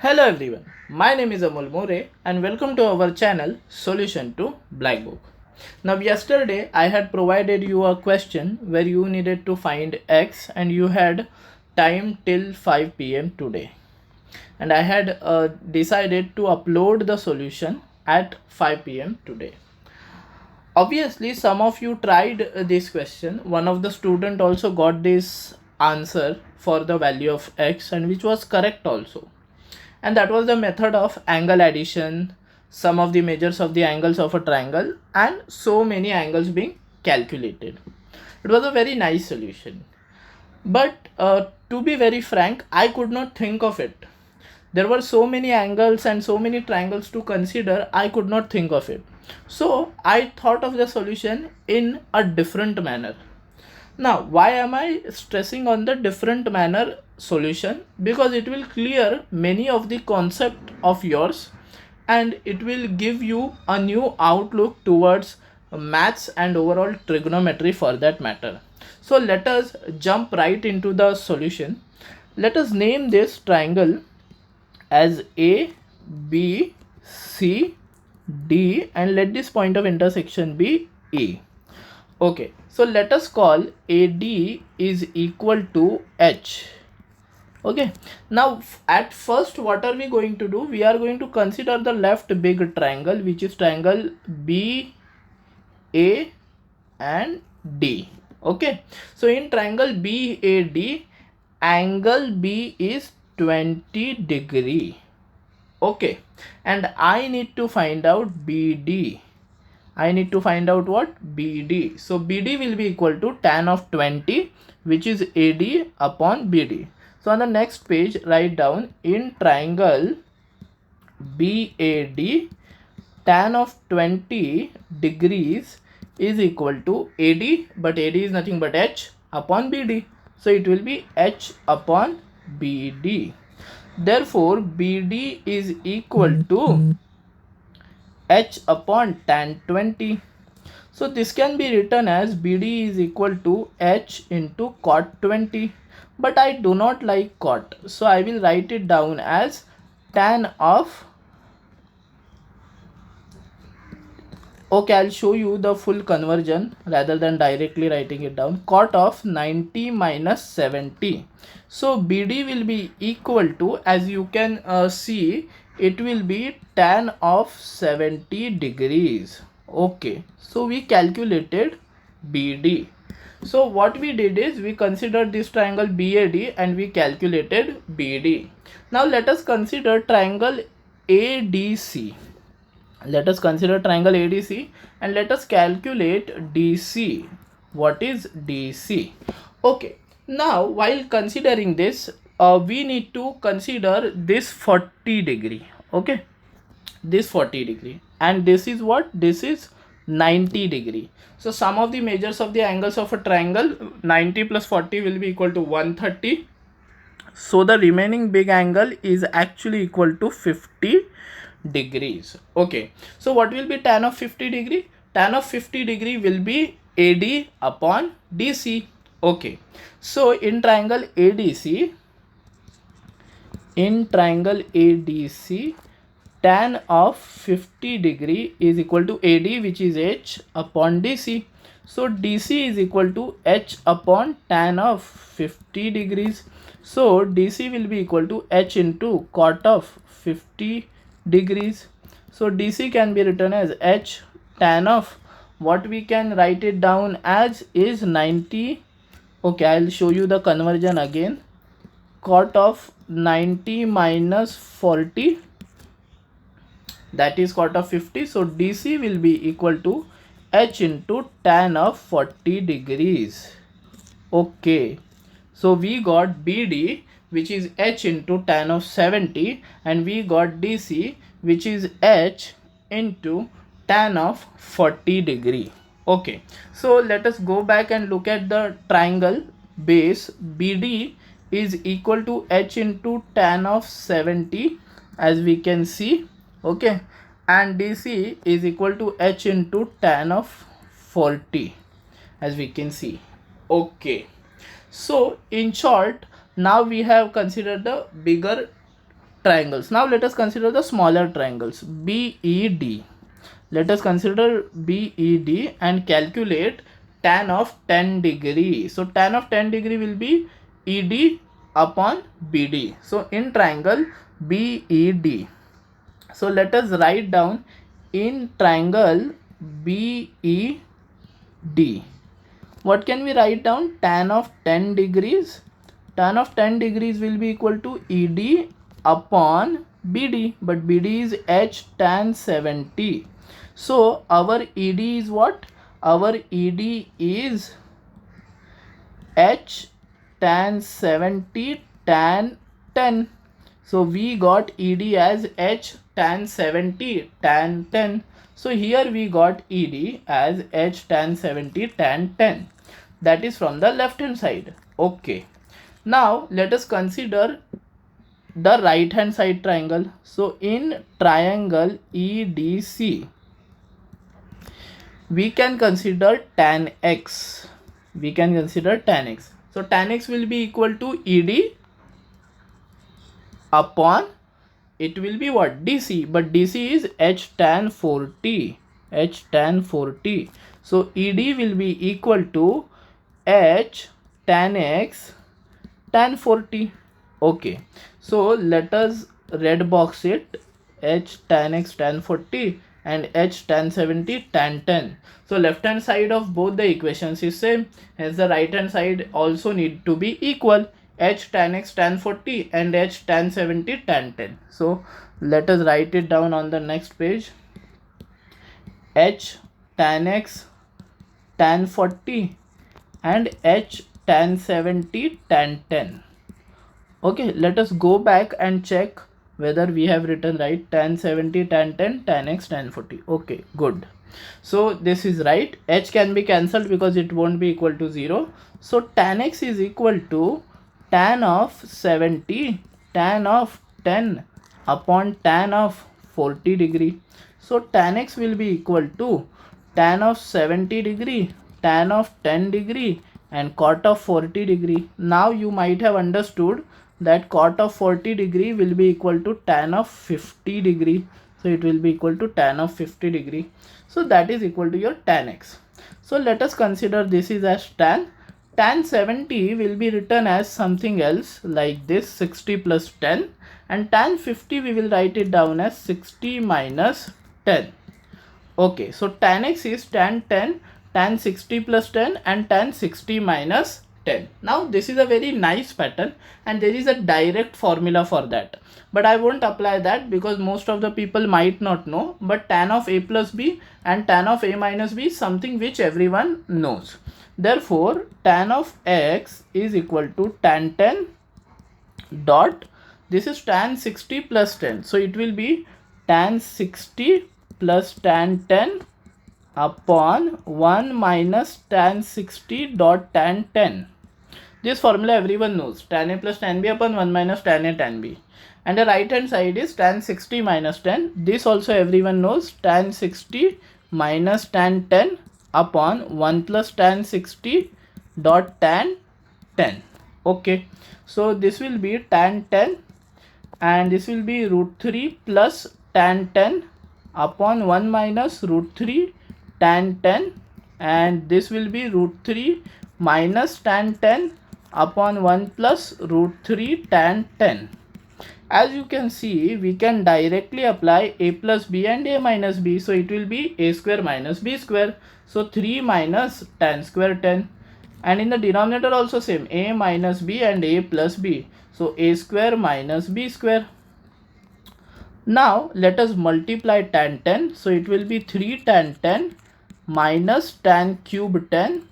Hello everyone, my name is Amol More and welcome to our channel Solution to Blackbook. Now yesterday I had provided you a question where you needed to find x and you had time till 5 pm today. And I had decided to upload the solution at 5 pm today. Obviously some of you tried this question. One of the student also got this answer for the value of x and which was correct also, and that was the method of angle addition, sum of the measures of the angles of a triangle, and so many angles being calculated. It was a very nice solution, but to be very frank, I could not think of it. There were so many angles and so many triangles to consider, I could not think of it. So I thought of the solution in a different manner. Now, why am I stressing on the different manner solution? Because it will clear many of the concept of yours and it will give you a new outlook towards maths and overall trigonometry for that matter. So let us jump right into the solution. Let us name this triangle as A, B, C, D, and let this point of intersection be E. Okay, so let us call AD is equal to H. Okay, now at first what are we going to do? We are going to consider the left big triangle, which is triangle B, A and D. Okay, so in triangle BAD, angle B is 20 degree. Okay, and I need to find out BD. I need to find out what? BD. So BD will be equal to tan of 20, which is AD upon BD. So on the next page, write down in triangle BAD, tan of 20 degrees is equal to AD, but AD is nothing but H upon BD. So it will be H upon BD. Therefore, BD is equal to H upon tan 20. So this can be written as BD is equal to H into cot 20. But I do not like cot, so I will write it down as tan of. Okay, I'll show you the full conversion rather than directly writing it down. Cot of 90 minus 70. So BD will be equal to, as you can see, it will be tan of 70 degrees. Okay, so we calculated BD. So what we did is we considered this triangle BAD and we calculated BD. Now let us consider triangle ADC. Let us consider triangle ADC and let us calculate DC. What is DC? Okay, now while considering this, we need to consider this 40 degree. Okay, this 40 degree, and this is what? This is 90 degree. So sum of the measures of the angles of a triangle, 90 plus 40 will be equal to 130. So the remaining big angle is actually equal to 50 degrees. Okay, so what will be tan of 50 degree? Tan of 50 degree will be AD upon DC. Okay, so in triangle ADC, tan of 50 degree is equal to AD, which is H upon DC. So DC is equal to H upon tan of 50 degrees. So DC will be equal to H into cot of 50 degrees. So DC can be written as H tan of, what we can write it down as is 90. Okay, I'll show you the conversion again. Cot of 90 minus 40, that is cot of 50. So DC will be equal to H into tan of 40 degrees. Okay, so we got BD, which is H into tan of 70, and we got DC, which is H into tan of 40 degree. Okay, so let us go back and look at the triangle base. BD is equal to H into tan of 70, as we can see. Okay, and DC is equal to H into tan of 40, as we can see. Okay, so in short, now we have considered the bigger triangles. Now let us consider the smaller triangles. BED. Let us consider BED and calculate tan of 10 degree. So tan of 10 degree will be ED upon BD. So in triangle BED. So let us write down in triangle BED. What can we write down? Tan of 10 degrees. Tan of 10 degrees will be equal to ED upon BD. But BD is H tan 70. So our ED is what? Our ED is H tan 70 tan 10. So we got ED as H tan 70 tan 10. So here we got ED as H tan 70 tan 10. That is from the left hand side. Okay. Now let us consider the right hand side triangle. So in triangle EDC, we can consider tan x. We can consider tan x. So tan x will be equal to ED upon, it will be what? DC. But DC is H tan 40. H tan 40. So ED will be equal to H tan x tan 40. Okay. So let us red box it. H tan x tan 40 and H tan 70 tan 10. So left hand side of both the equations is same, hence the right hand side also need to be equal. H tan x tan 40 and H tan 70 tan 10. So let us write it down on the next page. H tan x tan 40 and H tan 70 tan 10. Okay, let us go back and check whether we have written right. Tan 70 tan 10 tan x tan 40. Okay, good. So this is right. H can be cancelled because it won't be equal to 0. So tan x is equal to tan of 70 tan of 10 upon tan of 40 degree. So tan x will be equal to tan of 70 degree, tan of 10 degree and cot of 40 degree. Now you might have understood that cot of 40 degree will be equal to tan of 50 degree. So it will be equal to tan of 50 degree. So that is equal to your tan x. So let us consider this is as tan. Tan 70 will be written as something else like this, 60 plus 10, and tan 50 we will write it down as 60 minus 10. Okay, so tan x is tan 10, tan 60 plus 10 and tan 60 minus 10. Now this is a very nice pattern and there is a direct formula for that. But I won't apply that because most of the people might not know. But tan of a plus b and tan of a minus b is something which everyone knows. Therefore, tan of x is equal to tan 10 dot, this is tan 60 plus 10. So it will be tan 60 plus tan 10 upon 1 minus tan 60 dot tan 10. This formula everyone knows. Tan a plus tan b upon 1 minus tan a tan b. And the right hand side is tan 60 minus 10. This also everyone knows. Tan 60 minus tan 10 upon 1 plus tan 60 dot tan 10. Okay. So this will be tan 10 and this will be root 3 plus tan 10 upon 1 minus root 3 tan 10, and this will be root 3 minus tan 10 upon 1 plus root 3 tan 10. As you can see, we can directly apply a plus b and a minus b. So it will be a square minus b square. So 3 minus tan square 10. And in the denominator also same, a minus b and a plus b. So a square minus b square. Now let us multiply tan 10. So it will be 3 tan 10 minus tan cube 10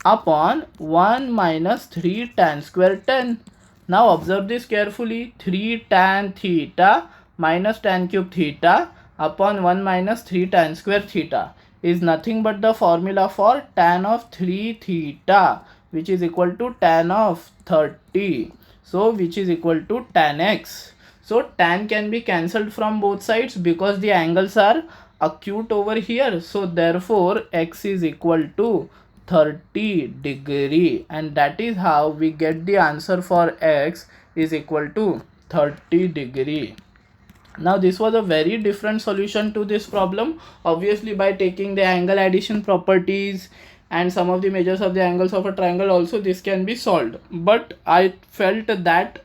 upon 1 minus 3 tan square 10. Now observe this carefully. 3 tan theta minus tan cube theta upon 1 minus 3 tan square theta is nothing but the formula for tan of 3 theta, which is equal to tan of 30. So which is equal to tan x. So tan can be cancelled from both sides because the angles are acute over here. So therefore x is equal to 30 degree, and that is how we get the answer for x is equal to 30 degree. Now this was a very different solution to this problem. Obviously by taking the angle addition properties and some of the measures of the angles of a triangle also this can be solved, but I felt that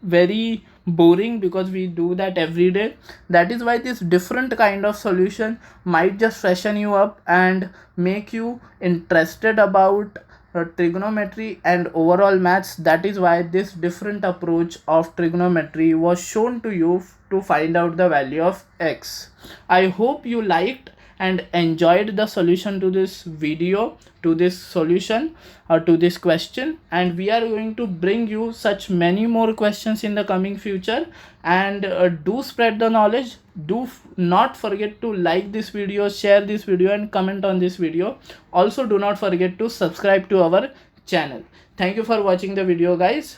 very boring because we do that every day. That is why this different kind of solution might just freshen you up and make you interested about trigonometry and overall maths. That is why this different approach of trigonometry was shown to you to find out the value of x. I hope you liked and enjoyed the solution to this video, to this solution or to this question, and we are going to bring you such many more questions in the coming future. And do spread the knowledge. Do not forget to like this video, share this video and comment on this video. Also do not forget to subscribe to our channel. Thank you for watching the video, guys.